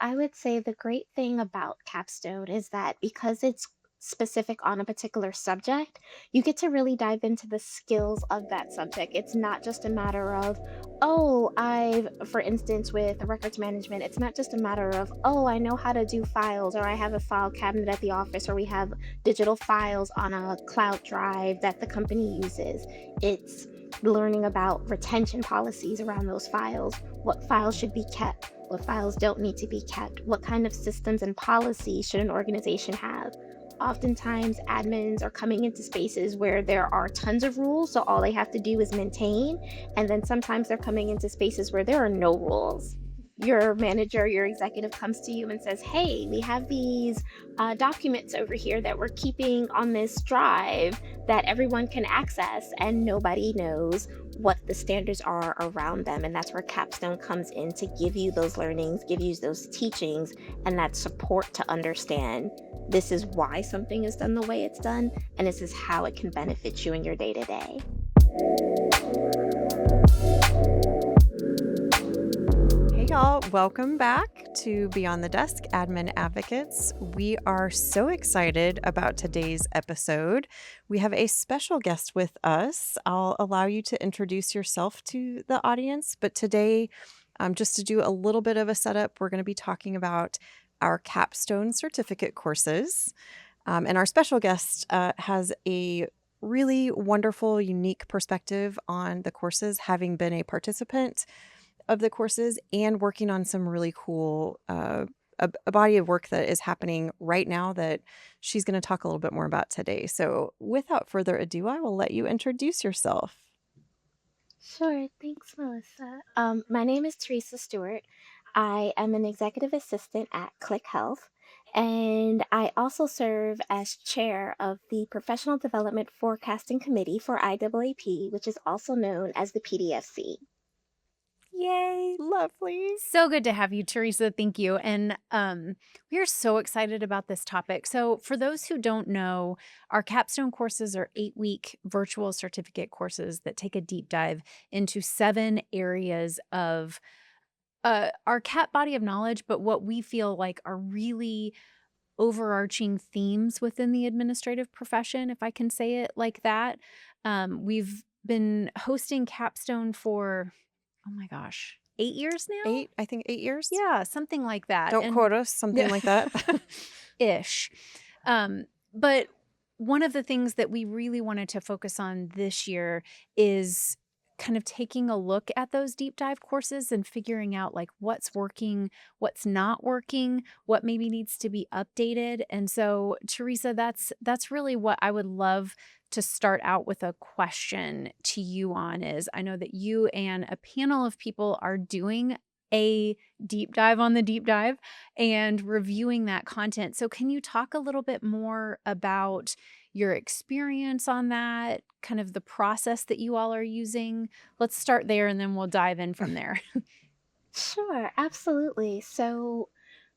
I would say the great thing about Capstone is that because it's specific on a particular subject, you get to really dive into the skills of that subject. It's not just a matter of, for instance, with records management, it's not just a matter of, I know how to do files, or I have a file cabinet at the office, or we have digital files on a cloud drive that the company uses. It's learning about retention policies around those files, what files should be kept, what files don't need to be kept, what kind of systems and policies should an organization have. Oftentimes, admins are coming into spaces where there are tons of rules, so all they have to do is maintain. And then sometimes they're coming into spaces where there are no rules. Your manager, your executive comes to you and says, "Hey, we have these documents over here that we're keeping on this drive that everyone can access, and nobody knows what the standards are around them." And that's where Capstone comes in to give you those learnings, give you those teachings, and that support to understand this is why something is done the way it's done, and this is how it can benefit you in your day to day. Hey, y'all. Welcome back to Beyond the Desk Admin Advocates. We are so excited about today's episode. We have a special guest with us. I'll allow you to introduce yourself to the audience, but today, just to do a little bit of a setup, we're going to be talking about our CAPstone certificate courses. And our special guest has a really wonderful, unique perspective on the courses, having been a participant of the courses and working on some really cool a body of work that is happening right now that she's going to talk a little bit more about today. So without further ado, I will let you introduce yourself. Sure, thanks, Melissa. My name is Teresa Stewart. I am an executive assistant at Click Health, and I also serve as chair of the Professional Development Forecasting Committee for IAAP, which is also known as the PDFC. Yay, lovely. So good to have you, Teresa. Thank you. And we are so excited about this topic. So, for those who don't know, our Capstone courses are 8-week virtual certificate courses that take a deep dive into 7 areas of our CAP body of knowledge, but what we feel like are really overarching themes within the administrative profession, if I can say it like that. We've been hosting Capstone for, oh my gosh, 8 years now? I think 8 years. Yeah, something like that. Don't quote us, something like that. Ish. But one of the things that we really wanted to focus on this year is kind of taking a look at those deep dive courses and figuring out like what's working, what's not working, what maybe needs to be updated. And so, Teresa, that's really what I would love to start out with a question to you on is I know that you and a panel of people are doing a deep dive on the deep dive and reviewing that content. So can you talk a little bit more about your experience on that, kind of the process that you all are using? Let's start there and then we'll dive in from there. Sure, absolutely. So,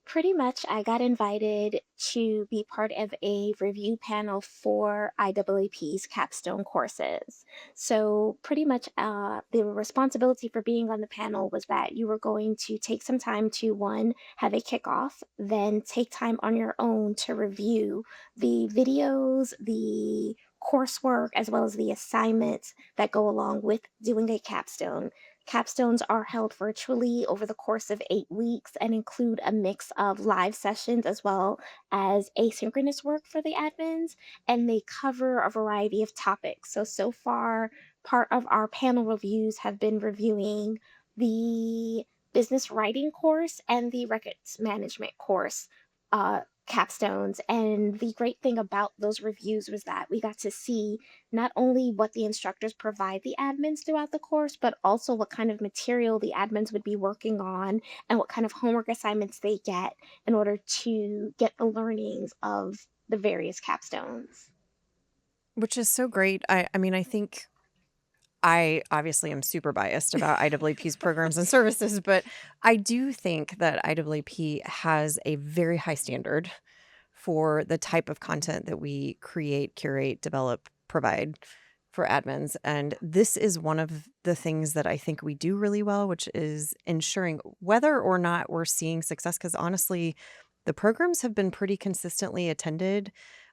pretty much, I got invited to be part of a review panel for IAAP's Capstone courses. So, pretty much, the responsibility for being on the panel was that you were going to take some time to, one, have a kickoff, then take time on your own to review the videos, the coursework, as well as the assignments that go along with doing a capstone. Capstones are held virtually over the course of 8 weeks and include a mix of live sessions as well as asynchronous work for the admins, and they cover a variety of topics. So far, part of our panel reviews have been reviewing the business writing course and the records management course. Capstones. And the great thing about those reviews was that we got to see not only what the instructors provide the admins throughout the course, but also what kind of material the admins would be working on and what kind of homework assignments they get in order to get the learnings of the various capstones. Which is so great. I mean, I think I obviously am super biased about IAAP's programs and services, but I do think that IAAP has a very high standard for the type of content that we create, curate, develop, provide for admins. And this is one of the things that I think we do really well, which is ensuring whether or not we're seeing success. Because honestly, the programs have been pretty consistently attended.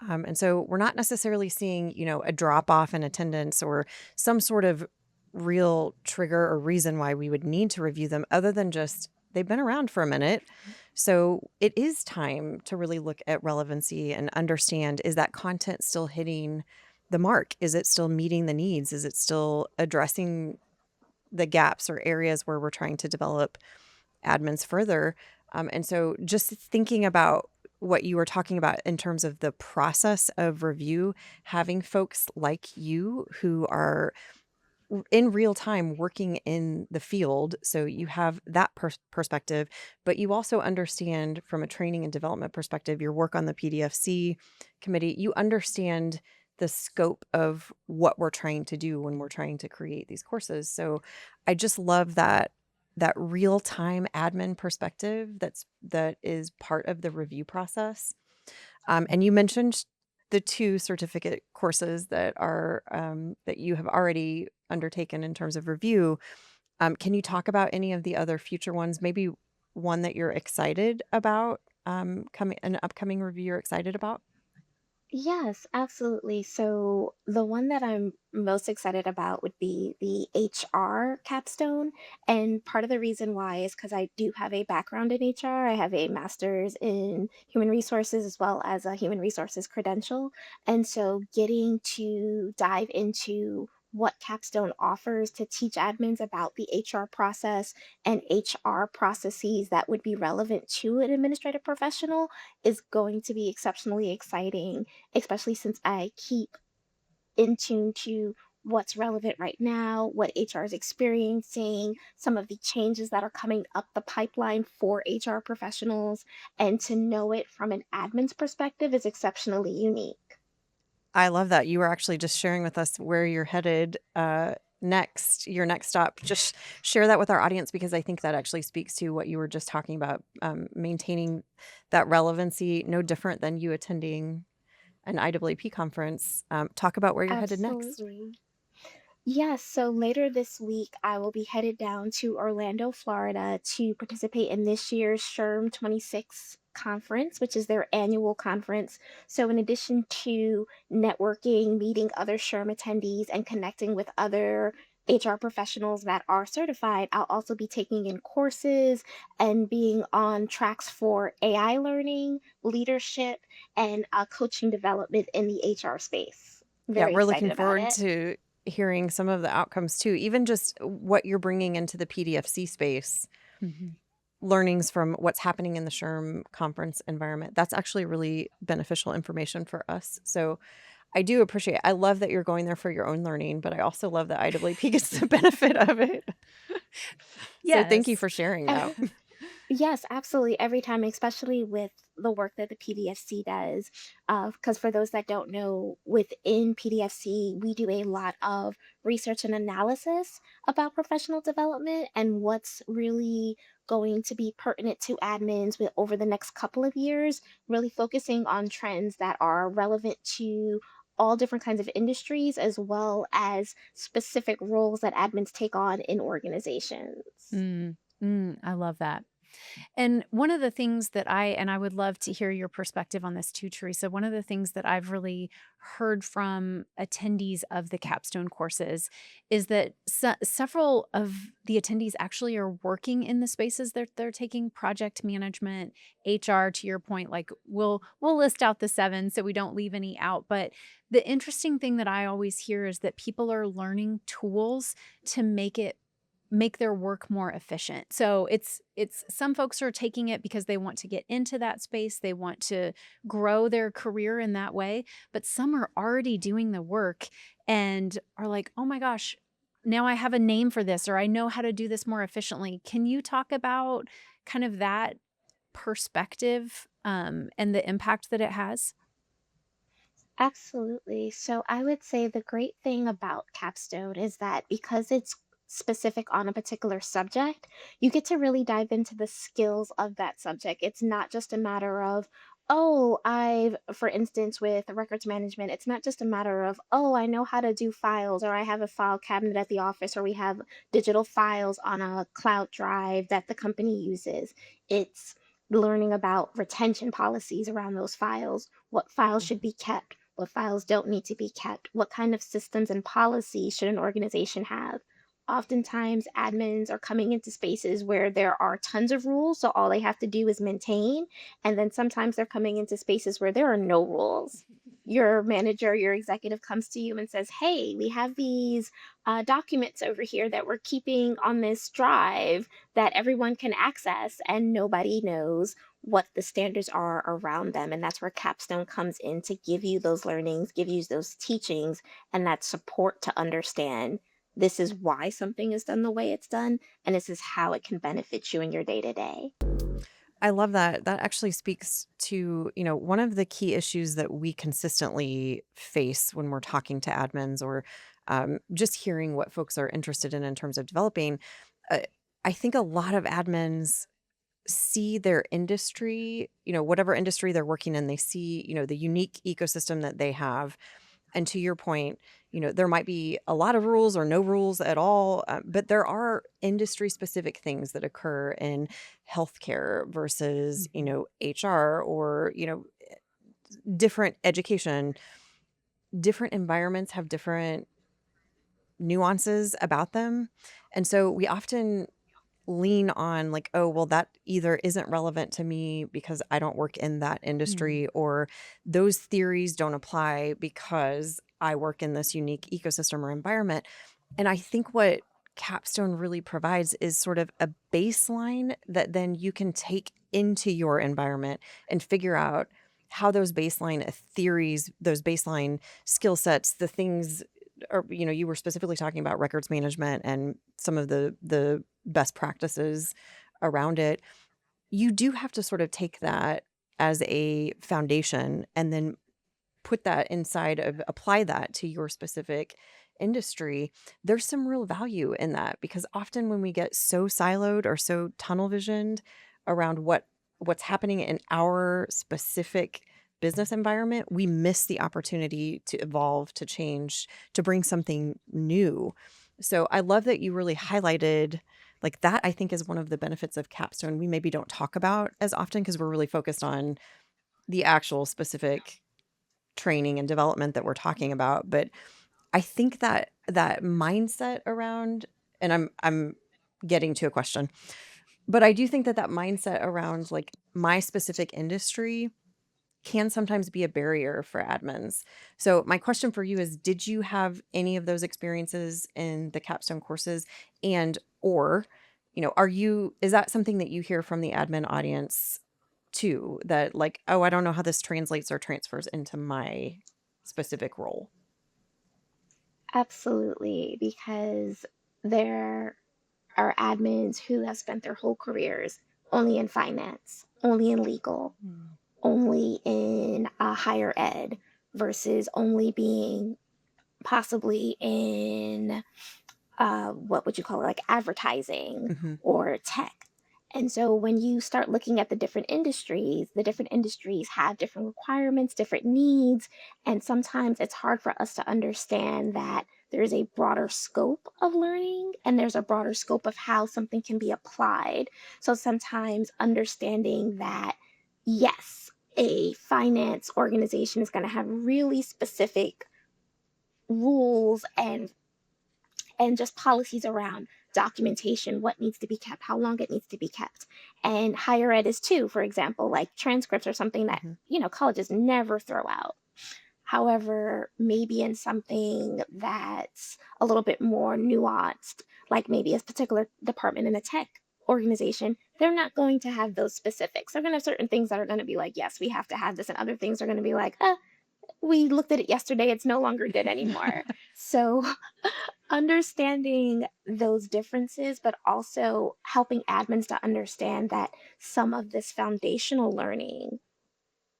And so we're not necessarily seeing, a drop off in attendance or some sort of real trigger or reason why we would need to review them other than just they've been around for a minute. So it is time to really look at relevancy and understand, is that content still hitting the mark? Is it still meeting the needs? Is it still addressing the gaps or areas where we're trying to develop admins further? And so just thinking about what you were talking about in terms of the process of review, having folks like you who are in real time working in the field. So you have that perspective, but you also understand from a training and development perspective, your work on the PDFC committee, you understand the scope of what we're trying to do when we're trying to create these courses. So I just love that real time admin perspective that is part of the review process. And you mentioned the two certificate courses that are that you have already undertaken in terms of review. Can you talk about any of the other future ones? Maybe one that you're excited about, coming an upcoming review you're excited about? Yes, absolutely. So the one that I'm most excited about would be the HR capstone. And part of the reason why is because I do have a background in HR. I have a master's in human resources as well as a human resources credential. And so getting to dive into what capstone offers to teach admins about the HR process and HR processes that would be relevant to an administrative professional is going to be exceptionally exciting, especially since I keep in tune to what's relevant right now, what HR is experiencing, some of the changes that are coming up the pipeline for HR professionals, and to know it from an admin's perspective is exceptionally unique. I love that. You were actually just sharing with us where you're headed next, your next stop. Just share that with our audience because I think that actually speaks to what you were just talking about, maintaining that relevancy, no different than you attending an IAAP conference. Talk about where you're headed next. Absolutely. Yes, so later this week, I will be headed down to Orlando, Florida to participate in this year's SHRM 26 conference, which is their annual conference. So, in addition to networking, meeting other SHRM attendees, and connecting with other HR professionals that are certified, I'll also be taking in courses and being on tracks for AI learning, leadership, and coaching development in the HR space. Yeah, Very we're looking excited about forward it. to hearing some of the outcomes too, even just what you're bringing into the PDFC space, Mhm. learnings from what's happening in the SHRM conference environment. That's actually really beneficial information for us. So I do appreciate I love that you're going there for your own learning, but I also love that IAAP gets the benefit of it. So thank you Yes. for sharing that. Yes, absolutely. Every time, especially with the work that the PDFC does. Because for those that don't know, within PDFC, we do a lot of research and analysis about professional development and what's really going to be pertinent to admins with over the next couple of years, really focusing on trends that are relevant to all different kinds of industries as well as specific roles that admins take on in organizations. I love that. And one of the things that I would love to hear your perspective on this too, Teresa. One of the things that I've really heard from attendees of the capstone courses is that several of the attendees actually are working in the spaces that they're taking project management, HR, to your point, like we'll list out the seven so we don't leave any out. But the interesting thing that I always hear is that people are learning tools to make their work more efficient. So it's some folks are taking it because they want to get into that space, they want to grow their career in that way, but some are already doing the work and are like, "Oh my gosh, now I have a name for this or I know how to do this more efficiently." Can you talk about kind of that perspective and the impact that it has? Absolutely. So I would say the great thing about Capstone is that because it's specific on a particular subject, you get to really dive into the skills of that subject. It's not just a matter of, for instance, with records management, it's not just a matter of, oh, I know how to do files, or I have a file cabinet at the office, or we have digital files on a cloud drive that the company uses. It's learning about retention policies around those files, what files should be kept, what files don't need to be kept, what kind of systems and policies should an organization have. Oftentimes, admins are coming into spaces where there are tons of rules, so all they have to do is maintain, and then sometimes they're coming into spaces where there are no rules. Your manager, your executive comes to you and says, hey, we have these documents over here that we're keeping on this drive that everyone can access, and nobody knows what the standards are around them. And that's where Capstone comes in to give you those learnings, give you those teachings, and that support to understand this is why something is done the way it's done, and this is how it can benefit you in your day to day. I love that. That actually speaks to, one of the key issues that we consistently face when we're talking to admins or just hearing what folks are interested in terms of developing. Uh, I think a lot of admins see their industry, whatever industry they're working in, they see, the unique ecosystem that they have. And to your point, there might be a lot of rules or no rules at all, but there are industry specific things that occur in healthcare versus, Mhm. HR or, different education. Different environments have different nuances about them. And so we often lean on like, oh, well, that either isn't relevant to me because I don't work in that Mm. industry, or those theories don't apply because I work in this unique ecosystem or environment. And I think what Capstone really provides is sort of a baseline that then you can take into your environment and figure out how those baseline theories, those baseline skill sets, the things, or you were specifically talking about records management and some of the best practices around it. You do have to sort of take that as a foundation and then put that inside of apply that to your specific industry. There's some real value in that because often when we get so siloed or so tunnel visioned around what's happening in our specific business environment, we miss the opportunity to evolve, to change, to bring something new. So I love that you really highlighted like that. I think is one of the benefits of Capstone we maybe don't talk about as often because we're really focused on the actual specific training and development that we're talking about. But I think that that mindset around, and I'm getting to a question, but I do think that that mindset around like my specific industry can sometimes be a barrier for admins. So my question for you is, did you have any of those experiences in the Capstone courses? And or, is that something that you hear from the admin audience too, that like, oh, I don't know how this translates or transfers into my specific role? Absolutely, because there are admins who have spent their whole careers only in finance, only in legal, Mm. only in higher ed, versus only being possibly in what would you call it, like advertising Mhm. or tech. And so when you start looking at the different industries have different requirements, different needs, and sometimes it's hard for us to understand that there's a broader scope of learning and there's a broader scope of how something can be applied. So sometimes understanding that, yes, a finance organization is going to have really specific rules and just policies around documentation, what needs to be kept, how long it needs to be kept. And higher ed is too, for example, like transcripts are something that, Mhm. colleges never throw out. However, maybe in something that's a little bit more nuanced, like maybe a particular department in a tech organization, they're not going to have those specifics. They're going to have certain things that are going to be like, yes, we have to have this, and other things are going to be like, we looked at it yesterday, it's no longer good anymore. So understanding those differences, but also helping admins to understand that some of this foundational learning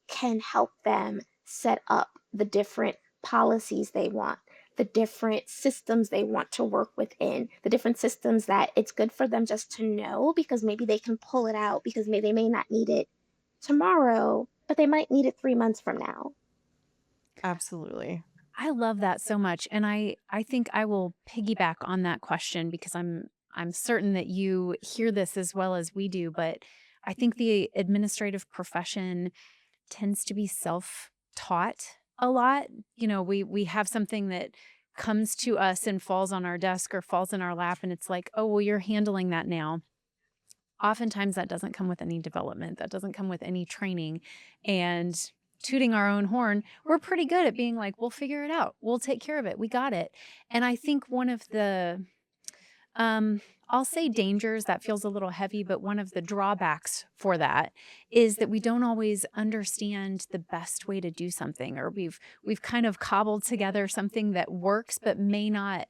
can help them set up the different policies they want, the different systems they want to work within, the different systems that it's good for them just to know because maybe they can pull it out because maybe they may not need it tomorrow, but they might need it 3 months from now. Absolutely. I love that so much, and I think I will piggyback on that question because I'm certain that you hear this as well as we do, but I think the administrative profession tends to be self-taught a lot. You know, we have something that comes to us and falls on our desk or falls in our lap, and it's like, "Oh, well, you're handling that now." Oftentimes, that doesn't come with any development, that doesn't come with any training, and tooting our own horn, we're pretty good at being like, "We'll figure it out. We'll take care of it. We got it." And I think one of the um, I'll say dangers, that feels a little heavy, but one of the drawbacks for that is that we don't always understand the best way to do something, or we've kind of cobbled together something that works but may not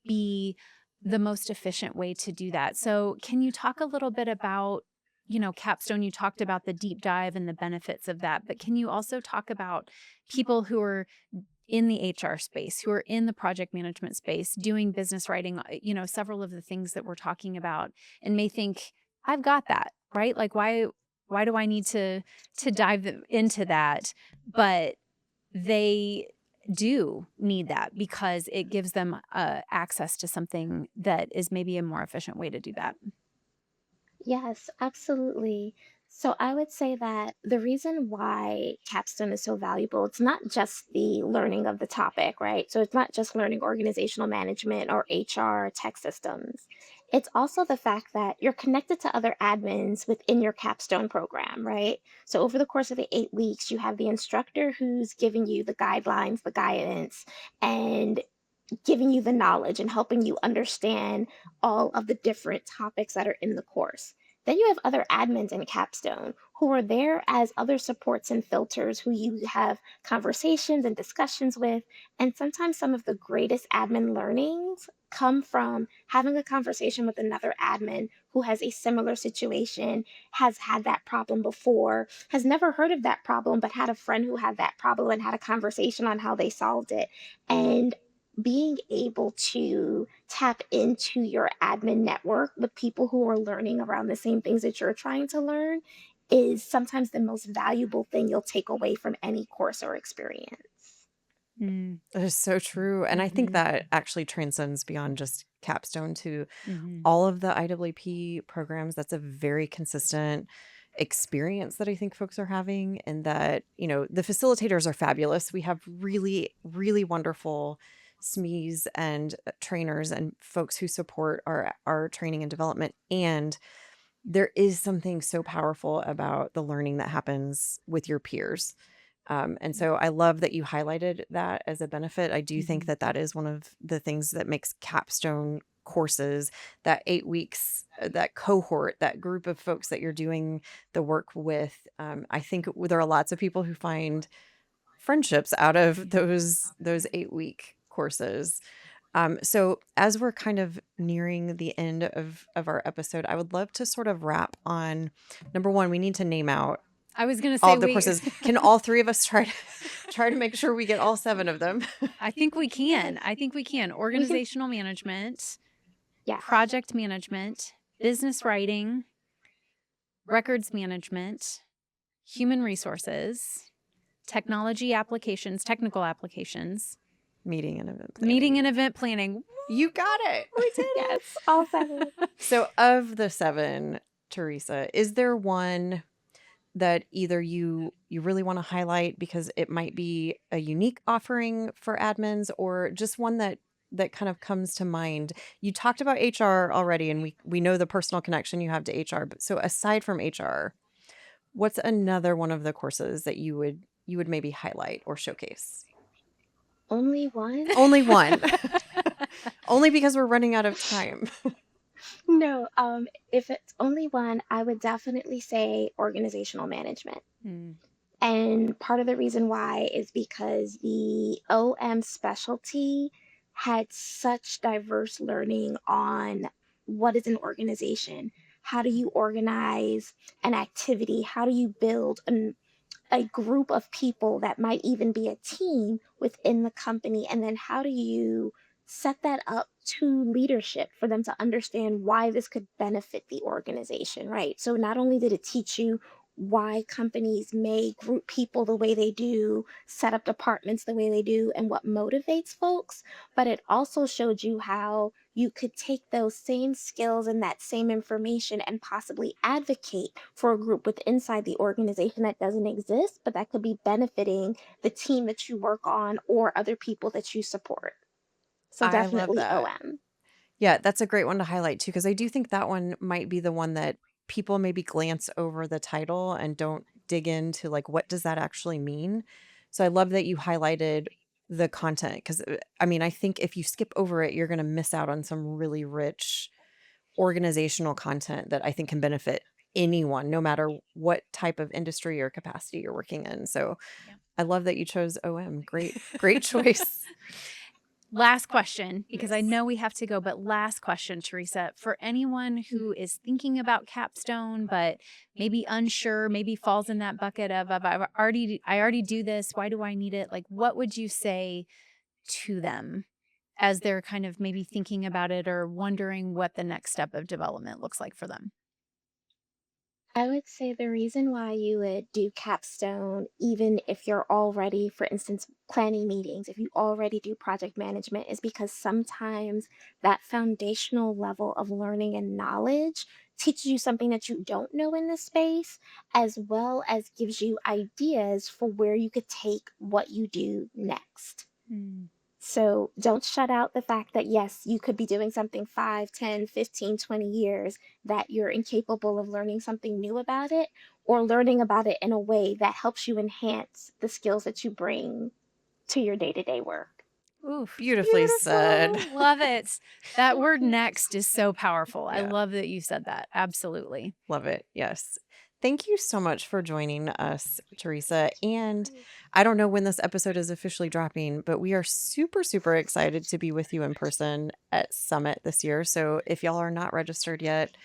be the most efficient way to do that. So, can you talk a little bit about, Capstone? You talked about the deep dive and the benefits of that, but can you also talk about people who are in the HR space, who are in the project management space, doing business writing, several of the things that we're talking about, and may think, I've got that, right? Like, why do I need to dive into that? But they do need that because it gives them access to something that is maybe a more efficient way to do that. Yes, absolutely. So I would say that the reason why Capstone is so valuable, it's not just the learning of the topic, right? So it's not just learning organizational management or HR tech systems. It's also the fact that you're connected to other admins within your Capstone program, right? So over the course of the 8 weeks, you have the instructor who's giving you the guidelines, the guidance, and giving you the knowledge and helping you understand all of the different topics that are in the course. Then you have other admins in Capstone who are there as other supports and filters who you have conversations and discussions with. And sometimes some of the greatest admin learnings come from having a conversation with another admin who has a similar situation, has had that problem before, has never heard of that problem, but had a friend who had that problem and had a conversation on how they solved it. And being able to tap into your admin network with people who are learning around the same things that you're trying to learn is sometimes the most valuable thing you'll take away from any course or experience. Mm, That is so true. And I think mhm, that actually transcends beyond just Capstone to mhm. all of the IAAP programs. That's a very consistent experience that I think folks are having, and that, the facilitators are fabulous. We have really, really wonderful SMEs and trainers and folks who support our training and development. And there is something so powerful about the learning that happens with your peers. And so I love that you highlighted that as a benefit. I do think Mhm. that that is one of the things that makes Capstone courses, that 8 weeks, that cohort, that group of folks that you're doing the work with. I think there are lots of people who find friendships out of those 8 week courses. So as we're kind of nearing the end of our episode, I would love to sort of wrap on number one. We need to name out I was gonna all say of the we courses. Can all three of us try to try to make sure we get all seven of them? I think we can. Yes, I think we can. we can. Organizational management, Yes. project management, business writing, records management, human resources, technology applications, technical applications, Meeting and event meeting planning. and event planning. You got it. We did Yes, all seven. it. So of the seven, Teresa, is there one that either you really want to highlight because it might be a unique offering for admins, or just one that kind of comes to mind? You talked about HR already, and we know the personal connection you have to HR, but so aside from HR, what's another one of the courses that you would maybe highlight or showcase? Only one? Only one. Only because we're running out of time. No, if it's only one, I would definitely say organizational management. Mm, And part of the reason why is because the OM specialty had such diverse learning on what is an organization, how do you organize an activity, how do you build a group of people that might even be a team within the company, and then how do you set that up to leadership for them to understand why this could benefit the organization, right? So not only did it teach you why companies may group people the way they do, set up departments the way they do, and what motivates folks. But it also showed you how you could take those same skills and that same information and possibly advocate for a group with inside the organization that doesn't exist, but that could be benefiting the team that you work on or other people that you support. So I love definitely that. OM. Yeah, that's a great one to highlight too, because I do think that one might be the one that people maybe glance over the title and don't dig into like what does that actually mean. So I love that you highlighted the content because I mean, I think if you skip over it, you're going to miss out on some really rich organizational content that I think can benefit anyone, no matter what type of industry or capacity you're working in. So Yeah. I love that you chose OM. Great choice. Last question, because I know we have to go, but last question, Teresa. For anyone who is thinking about CAPstone, but maybe unsure, maybe falls in that bucket of I already do this. Why do I need it? Like, what would you say to them as they're kind of maybe thinking about it or wondering what the next step of development looks like for them? I would say the reason why you would do capstone, even if you're already, for instance, planning meetings, if you already do project management, is because sometimes that foundational level of learning and knowledge teaches you something that you don't know in this space, as well as gives you ideas for where you could take what you do next. Mm. So don't shut out the fact that, yes, you could be doing something 5, 10, 15, 20 years that you're incapable of learning something new about it or learning about it in a way that helps you enhance the skills that you bring to your day to day work. Oof, Beautifully said. beautiful. Love it. That word next is so powerful. I Yeah. love that you said that. Absolutely. Love it. Yes. Thank you so much for joining us, Teresa. And I don't know when this episode is officially dropping, but we are super, super excited to be with you in person at Summit this year. So if y'all are not registered yet,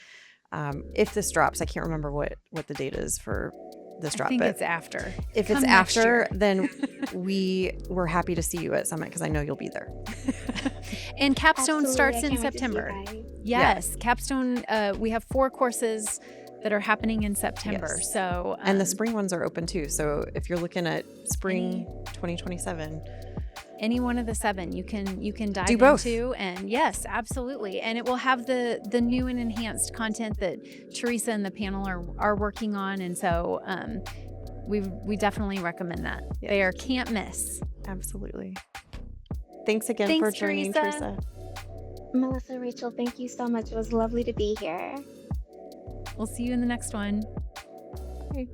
if this drops, I can't remember what the date is for this I drop, think but it's after. if it's Come next after, year. then we're happy to see you at Summit because I know you'll be there. And CAPstone Absolutely. starts I in can't wait to see you September. guys. Yes, CAPstone. We have 4 courses that are happening in September. Yes. So And the spring ones are open too. So if you're looking at spring 2027, any one of the 7 you can dive do both. into, and yes, absolutely. And it will have the new and enhanced content that Teresa and the panel are working on. And so we definitely recommend that. Yes. They are can't miss. Absolutely. Thanks again for Thanks, joining, Teresa. Melissa, Rachel, thank you so much. It was lovely to be here. We'll see you in the next one. Bye.